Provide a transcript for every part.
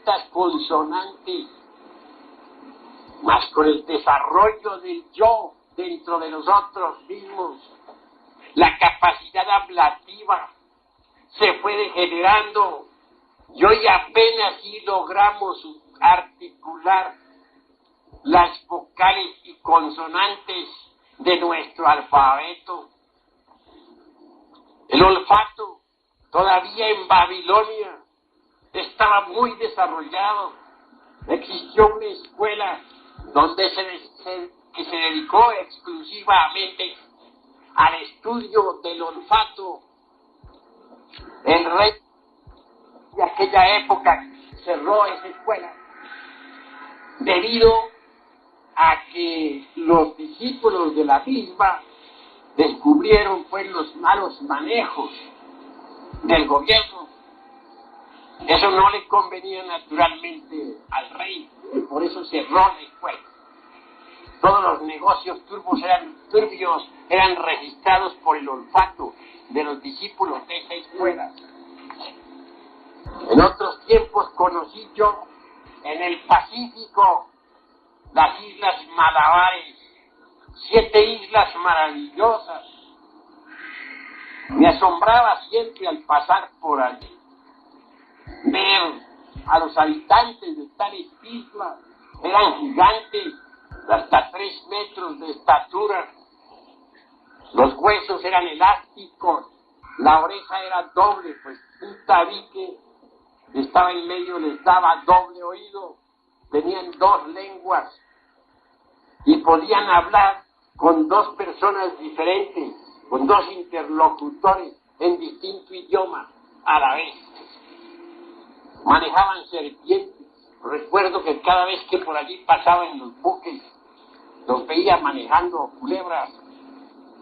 ciertas consonantes, mas con el desarrollo del yo dentro de nosotros mismos, la capacidad ablativa se fue degenerando y hoy apenas si logramos articular las vocales y consonantes de nuestro alfabeto. El olfato, todavía en Babilonia, estaba muy desarrollado. Existió una escuela donde que se dedicó exclusivamente al estudio del olfato. El rey de aquella época cerró esa escuela debido a que los discípulos de la misma descubrieron pues los malos manejos del gobierno. Eso no le convenía naturalmente al rey, y por eso cerró la escuela. Todos los negocios turbios eran registrados por el olfato de los discípulos de esa escuela. En otros tiempos conocí yo en el Pacífico las Islas Malabares, 7 islas maravillosas. Me asombraba siempre al pasar por allí ver a los habitantes de tales islas. Eran gigantes, hasta 3 metros de estatura. Los huesos eran elásticos, la oreja era doble, pues un tabique que estaba en medio les daba doble oído. Tenían 2 lenguas y podían hablar con 2 personas diferentes, con 2 interlocutores en distinto idioma a la vez. Manejaban serpientes. Recuerdo que cada vez que por allí pasaban los buques, los veía manejando culebras.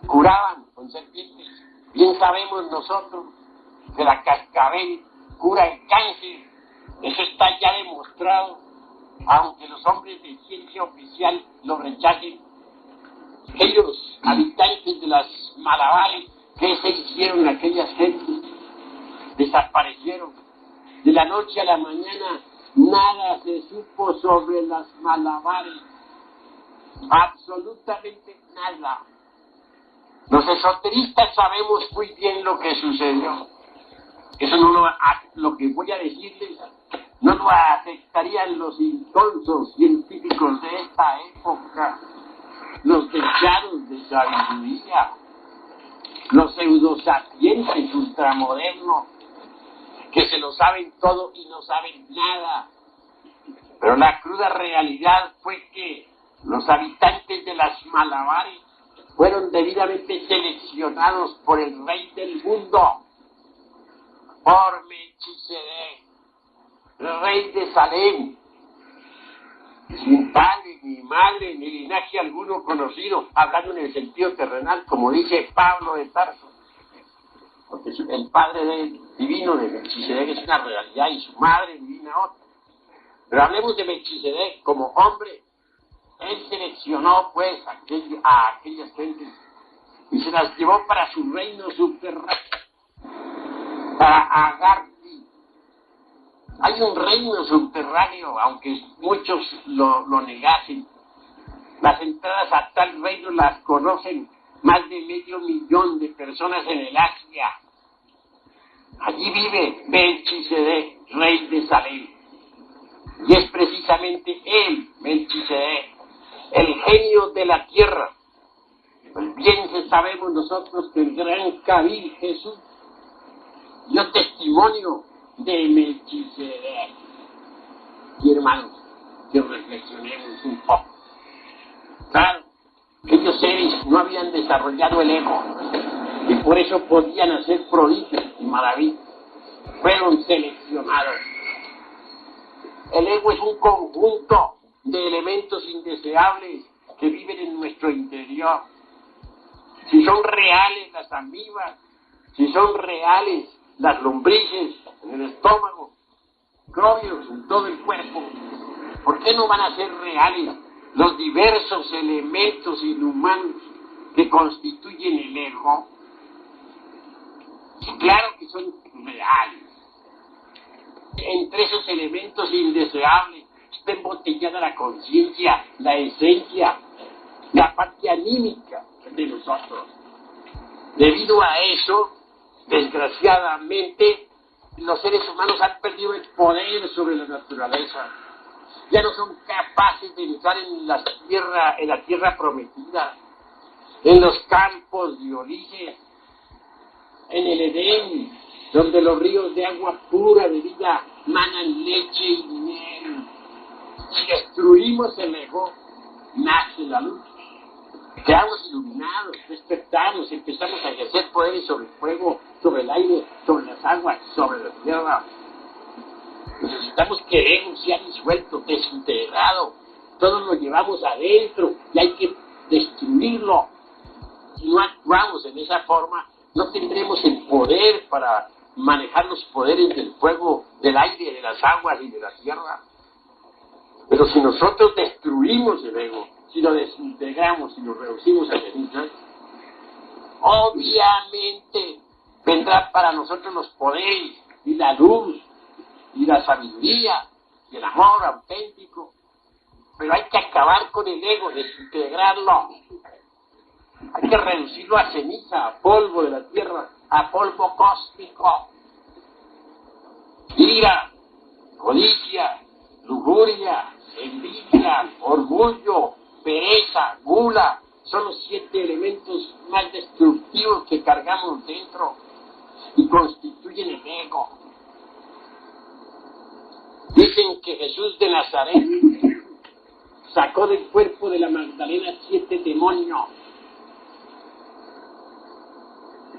Curaban con serpientes. Bien sabemos nosotros que la cascabel cura el cáncer. Eso está ya demostrado, aunque los hombres de ciencia oficial lo rechacen. Aquellos habitantes de las Malabares, ¿qué se hicieron aquellas gentes? Desaparecieron. De la noche a la mañana nada se supo sobre las Malabares. Absolutamente nada. Los esoteristas sabemos muy bien lo que sucedió. Eso lo que voy a decirles no lo aceptarían los intonsos científicos de esta época, los deseados de sabiduría, los pseudosapientes ultramodernos, que se lo saben todo y no saben nada. Pero la cruda realidad fue que los habitantes de las Malabares fueron debidamente seleccionados por el rey del mundo, por Melquisedec, el rey de Salem, sin padre, ni madre, ni linaje alguno conocido, hablando en el sentido terrenal, como dice Pablo de Tarso, porque el padre divino de Melquisedec es una realidad y su madre divina otra. Pero hablemos de Melquisedec como hombre. Él seleccionó pues a aquellas gentes y se las llevó para su reino subterráneo, para Agartha. Hay un reino subterráneo, aunque muchos lo negasen. Las entradas a tal reino las conocen más de 500,000 de personas en el Asia. Allí vive Melquisedec, rey de Salem. Y es precisamente él, Melquisedec, el genio de la tierra. Pues bien sabemos nosotros que el gran Kabil Jesús dio testimonio de Melquisedec. Y hermanos, que reflexionemos un poco. Claro, aquellos seres no habían desarrollado el ego y por eso podían hacer prodigios y maravillas. Fueron seleccionados. El ego es un conjunto de elementos indeseables que viven en nuestro interior. Si son reales las amibas, si son reales las lombrices en el estómago, microbios en todo el cuerpo, ¿por qué no van a ser reales los diversos elementos inhumanos que constituyen el ego? Y claro que son reales. Entre esos elementos indeseables está embotellada la conciencia, la esencia, la parte anímica de nosotros. Debido a eso, desgraciadamente, los seres humanos han perdido el poder sobre la naturaleza. Ya no son capaces de entrar en la tierra prometida, en los campos de Ulises, en el Edén, donde los ríos de agua pura de vida manan leche y miel. Si destruimos el ego, nace la luz. Quedamos iluminados, despertamos, empezamos a ejercer poderes sobre el fuego, sobre el aire, sobre las aguas, sobre la tierra. Necesitamos que el ego sea disuelto, desintegrado. Todos lo llevamos adentro y hay que destruirlo. Si no actuamos en esa forma, no tendremos el poder para manejar los poderes del fuego, del aire, de las aguas y de la tierra. Pero si nosotros destruimos el ego, si lo desintegramos, si lo reducimos a cenizas, obviamente vendrá para nosotros los poderes y la luz y la sabiduría y el amor auténtico. Pero hay que acabar con el ego, desintegrarlo. Hay que reducirlo a ceniza, a polvo de la tierra, a polvo cósmico. Ira, codicia, lujuria, envidia, orgullo, pereza, gula, son los 7 elementos más destructivos que cargamos dentro y constituyen el ego. Dicen que Jesús de Nazaret sacó del cuerpo de la Magdalena 7 demonios.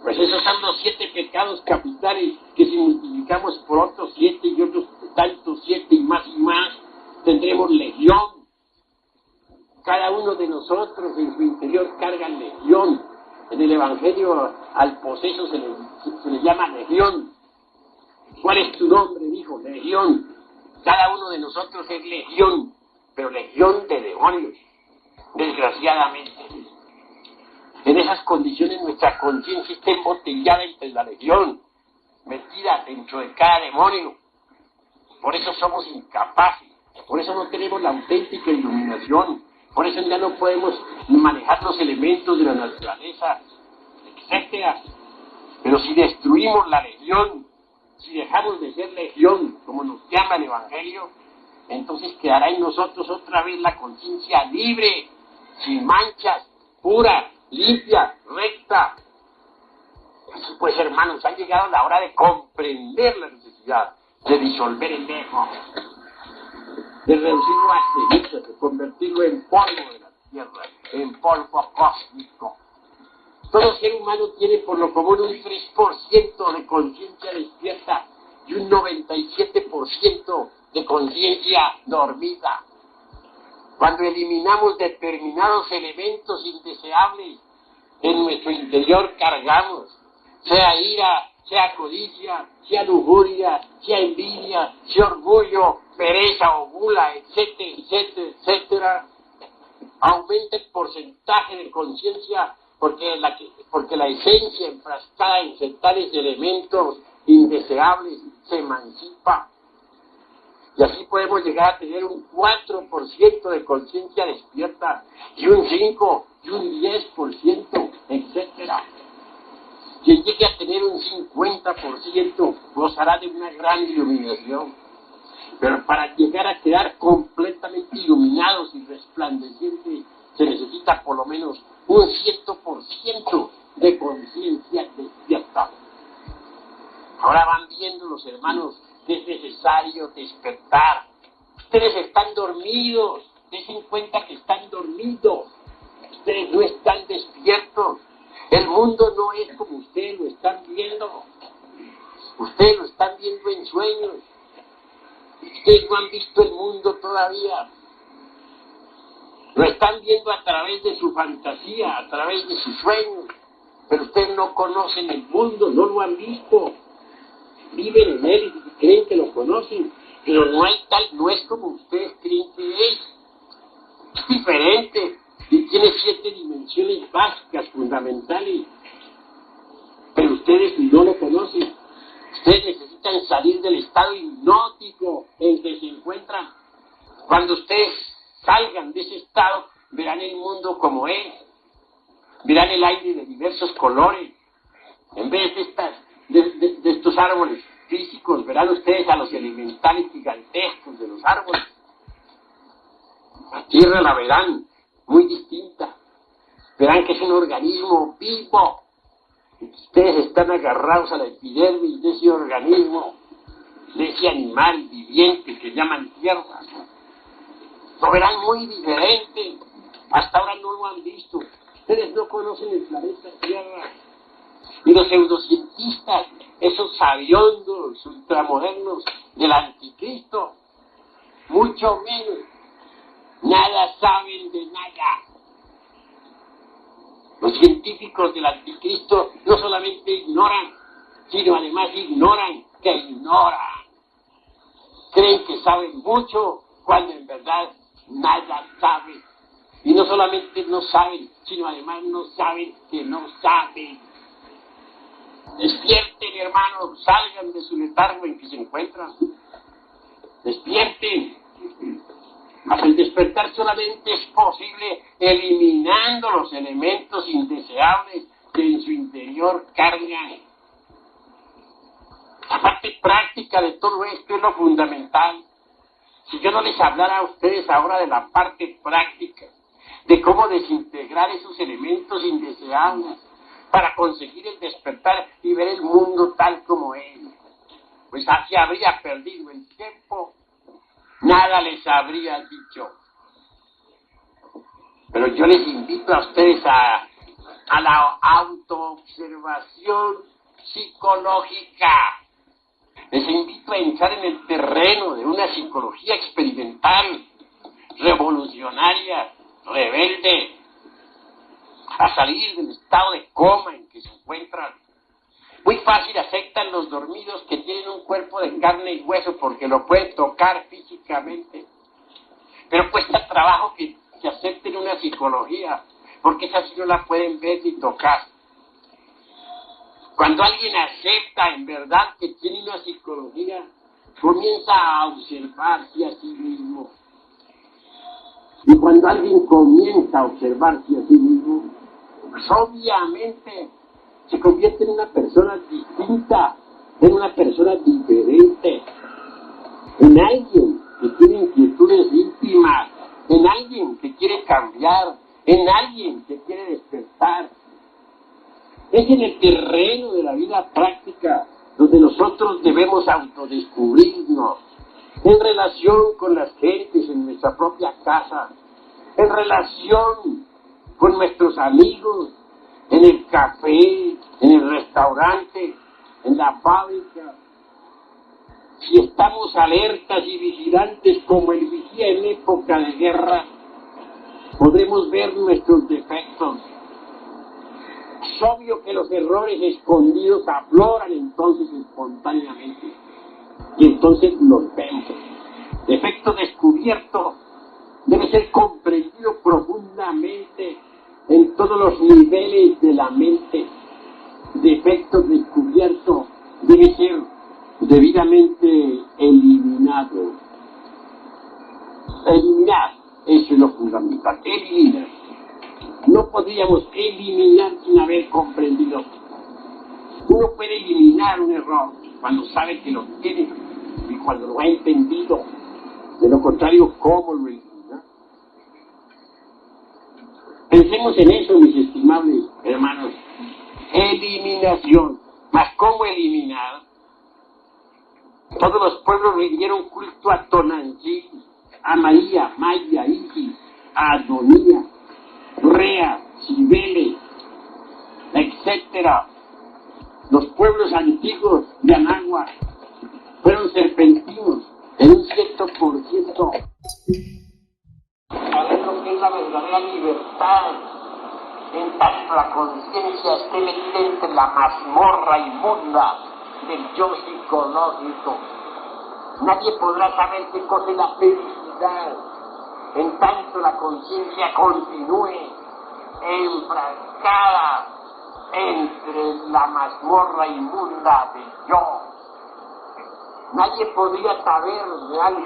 Pues esos son los 7 pecados capitales que si multiplicamos por otros 7 y otros tantos 7 y más, tendremos legión. Cada uno de nosotros en su interior carga legión. En el Evangelio al poseso se le llama legión. ¿Cuál es tu nombre? Dijo, legión. Cada uno de nosotros es legión, pero legión de demonios, desgraciadamente. En esas condiciones nuestra conciencia está embotellada entre la legión, metida dentro de cada demonio. Por eso somos incapaces, por eso no tenemos la auténtica iluminación, por eso ya no podemos manejar los elementos de la naturaleza, etc. Pero si destruimos la legión, si dejamos de ser legión, como nos llama el Evangelio, entonces quedará en nosotros otra vez la conciencia libre, sin manchas, pura, limpia, recta. Así pues, hermanos, ha llegado la hora de comprender la necesidad de disolver el ego, de reducirlo a cenizas, de convertirlo en polvo de la tierra, en polvo cósmico. Todo ser humano tiene por lo común un 3% de conciencia despierta y un 97% de conciencia dormida. Cuando eliminamos determinados elementos indeseables, en nuestro interior cargamos, sea ira, sea codicia, sea lujuria, sea envidia, sea orgullo, pereza o gula, etcétera, etcétera, etcétera, aumenta el porcentaje de conciencia porque la esencia enfrascada en tales elementos indeseables se emancipa. Y así podemos llegar a tener un 4% de conciencia despierta, y un 5%, y un 10%, etcétera. Quien llegue a tener un 50% gozará de una gran iluminación. Pero para llegar a quedar completamente iluminados y resplandecientes, se necesita por lo menos un 100% de conciencia despierta. Ahora van viendo los hermanos que es necesario despertar. Ustedes están dormidos, den cuenta que están dormidos. Ustedes no están despiertos. El mundo no es como ustedes lo están viendo. Ustedes lo están viendo en sueños. Ustedes no han visto el mundo todavía. Lo están viendo a través de su fantasía, a través de sus sueños. Pero ustedes no conocen el mundo, no lo han visto. Viven en él y creen que lo conocen. Pero no es como ustedes creen que es. Es diferente. Y tiene 7 dimensiones básicas, fundamentales. Pero ustedes no lo conocen. Ustedes necesitan necesitan salir del estado hipnótico en que se encuentran. Cuando ustedes salgan de ese estado, verán el mundo como es, verán el aire de diversos colores. En vez de estos árboles físicos, verán ustedes a los elementales gigantescos de los árboles. La tierra la verán muy distinta. Verán que es un organismo vivo. Ustedes están agarrados a la epidermis de ese organismo, de ese animal viviente que llaman tierra. Lo verán muy diferente. Hasta ahora no lo han visto. Ustedes no conocen el planeta Tierra. Y los pseudocientistas, esos sabiondos ultramodernos del anticristo, mucho menos. Nada saben de nada. Los científicos del anticristo no solamente ignoran, sino además ignoran que ignoran. Creen que saben mucho cuando en verdad nada saben. Y no solamente no saben, sino además no saben que no saben. Despierten, hermanos, salgan de su letargo en que se encuentran. Despierten. El despertar solamente es posible eliminando los elementos indeseables que en su interior cargan. La parte práctica de todo esto es lo fundamental. Si yo no les hablara a ustedes ahora de la parte práctica, de cómo desintegrar esos elementos indeseables para conseguir el despertar y ver el mundo tal como es, pues así habría perdido el tiempo. Nada les habría dicho. Pero yo les invito a ustedes a la autoobservación psicológica. Les invito a entrar en el terreno de una psicología experimental, revolucionaria, rebelde, a salir del estado de coma en que se encuentran. Muy fácil aceptan los dormidos que tienen un cuerpo de carne y hueso porque lo pueden tocar físicamente. Pero cuesta trabajo que acepten una psicología, porque esa sí no la pueden ver ni tocar. Cuando alguien acepta en verdad que tiene una psicología, comienza a observarse a sí mismo. Y cuando alguien comienza a observarse a sí mismo, pues obviamente se convierte en una persona distinta, en una persona diferente, en alguien que tiene inquietudes íntimas, en alguien que quiere cambiar, en alguien que quiere despertar. Es en el terreno de la vida práctica donde nosotros debemos autodescubrirnos, en relación con las gentes en nuestra propia casa, en relación con nuestros amigos, en el café, en el restaurante, en la fábrica. Si estamos alertas y vigilantes como el vigía en época de guerra, podremos ver nuestros defectos. Es obvio que los errores escondidos afloran entonces espontáneamente y entonces los vemos. Defecto descubierto debe ser comprendido profundamente en todos los niveles de la mente. Defecto descubierto debe ser debidamente eliminado. Eliminar, eso es lo fundamental, eliminar. No podríamos eliminar sin haber comprendido. Uno puede eliminar un error cuando sabe que lo tiene y cuando lo ha entendido. De lo contrario, ¿cómo lo elimina? Pensemos en eso, mis estimables hermanos. Eliminación. ¿Mas cómo eliminar? Todos los pueblos rindieron culto a Tonantzin, a María, Maya, Isis, a Adonía, Rea, Cibele, etc. Los pueblos antiguos de Anáhuac fueron serpentinos en un 100%. Saber lo que es la verdadera libertad, en tanto la conciencia esté metida en la mazmorra inmunda del yo psicológico. Nadie podrá saber qué cosa es la felicidad, en tanto la conciencia continúe enfrancada entre la mazmorra inmunda del yo. Nadie podría saber realmente